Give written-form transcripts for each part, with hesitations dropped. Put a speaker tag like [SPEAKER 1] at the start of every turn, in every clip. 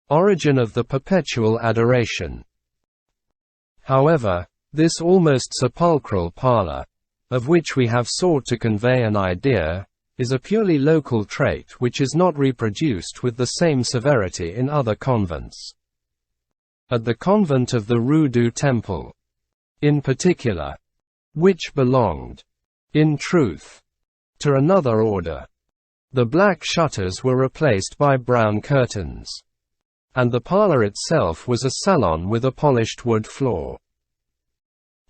[SPEAKER 1] Origin of the perpetual adoration. However, this almost sepulchral parlor, of which we have sought to convey an idea, is a purely local trait which is not reproduced with the same severity in other convents. At the convent of the Rue du Temple, in particular, which belonged, in truth, to another order, the black shutters were replaced by brown curtains, and the parlor itself was a salon with a polished wood floor,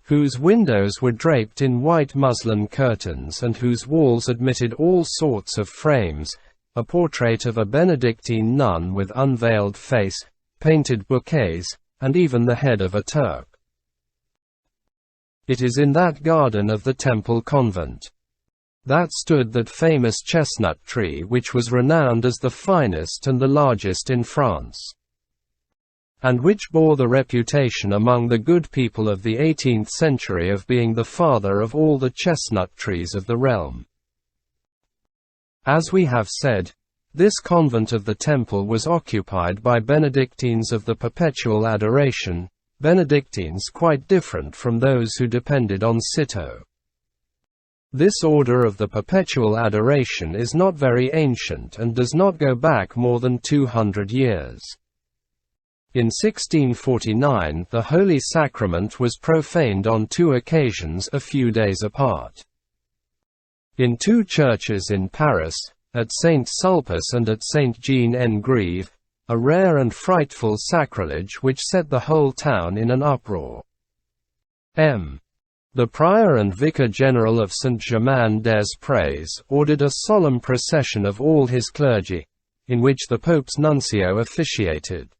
[SPEAKER 1] whose windows were draped in white muslin curtains and whose walls admitted all sorts of frames, a portrait of a Benedictine nun with unveiled face, painted bouquets, and even the head of a Turk. It is in that garden of the Temple convent that stood that famous chestnut tree which was renowned as the finest and the largest in France, and which bore the reputation among the good people of the 18th century of being the father of all the chestnut trees of the realm. As we have said, this convent of the Temple was occupied by Benedictines of the Perpetual Adoration, Benedictines quite different from those who depended on Citeaux. This order of the Perpetual Adoration is not very ancient and does not go back more than 200 years. In 1649 the Holy Sacrament was profaned on 2 occasions a few days apart. In 2 churches in Paris, at Saint Sulpice and at Saint Jean-en-Grève, a rare and frightful sacrilege which set the whole town in an uproar. The prior and vicar general of Saint-Germain-des-Prés ordered a solemn procession of all his clergy, in which the Pope's nuncio officiated.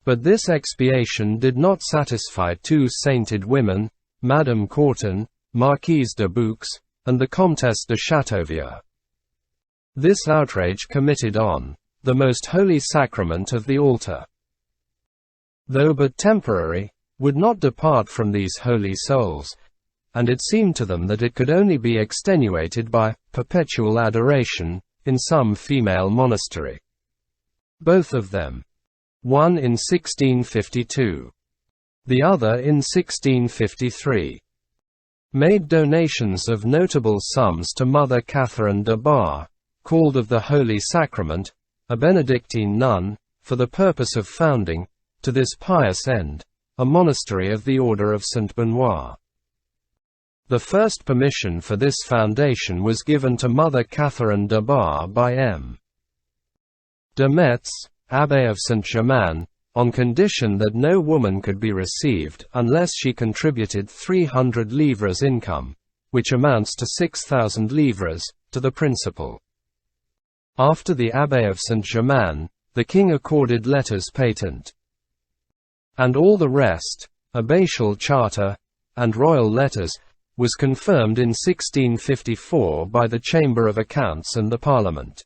[SPEAKER 1] But this expiation did not satisfy 2 sainted women, Madame Courtin, Marquise de Bouquets, and the Comtesse de Chateauvieux. This outrage committed on the most holy sacrament of the altar, though but temporary, would not depart from these holy souls, and it seemed to them that it could only be extenuated by perpetual adoration in some female monastery. Both of them, one in 1652, the other in 1653, made donations of notable sums to Mother Catherine de Bar, called of the Holy Sacrament, a Benedictine nun, for the purpose of founding, to this pious end, a monastery of the Order of Saint Benoit. The first permission for this foundation was given to Mother Catherine de Bar by M. de Metz, Abbé of Saint-Germain, on condition that no woman could be received unless she contributed 300 livres income, which amounts to 6,000 livres, to the principal. After the Abbé of Saint-Germain, the king accorded letters patent, and all the rest, abbatial charter, and royal letters, was confirmed in 1654 by the Chamber of Accounts and the Parliament.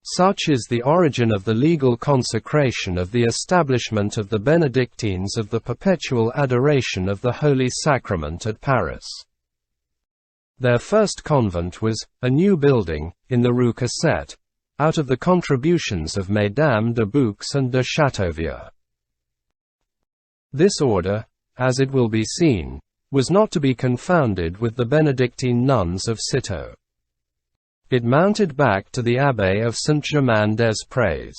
[SPEAKER 1] Such is the origin of the legal consecration of the establishment of the Benedictines of the Perpetual Adoration of the Holy Sacrament at Paris. Their first convent was a new building in the Rue COSETTE, out of the contributions of Mesdames de Bouquets and de Chateauvieux. This order, as it will be seen, was not to be confounded with the Benedictine nuns of Citeaux. It mounted back to the Abbé of Saint-Germain-des-Prés,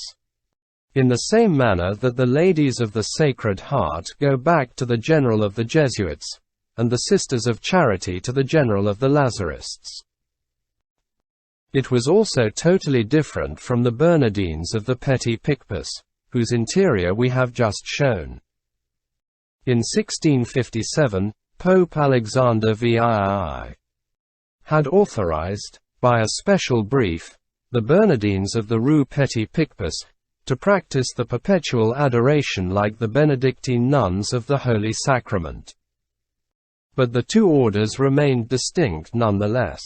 [SPEAKER 1] in the same manner that the Ladies of the Sacred Heart go back to the General of the Jesuits, and the Sisters of Charity to the General of the Lazarists. It was also totally different from the Bernardines of the petit-picpus, whose interior we have just shown. In 1657, Pope Alexander VII had authorized, by a special brief, the Bernardines of the Rue Petit-Picpus, to practice the perpetual adoration like the Benedictine nuns of the Holy Sacrament. But the 2 orders remained distinct nonetheless.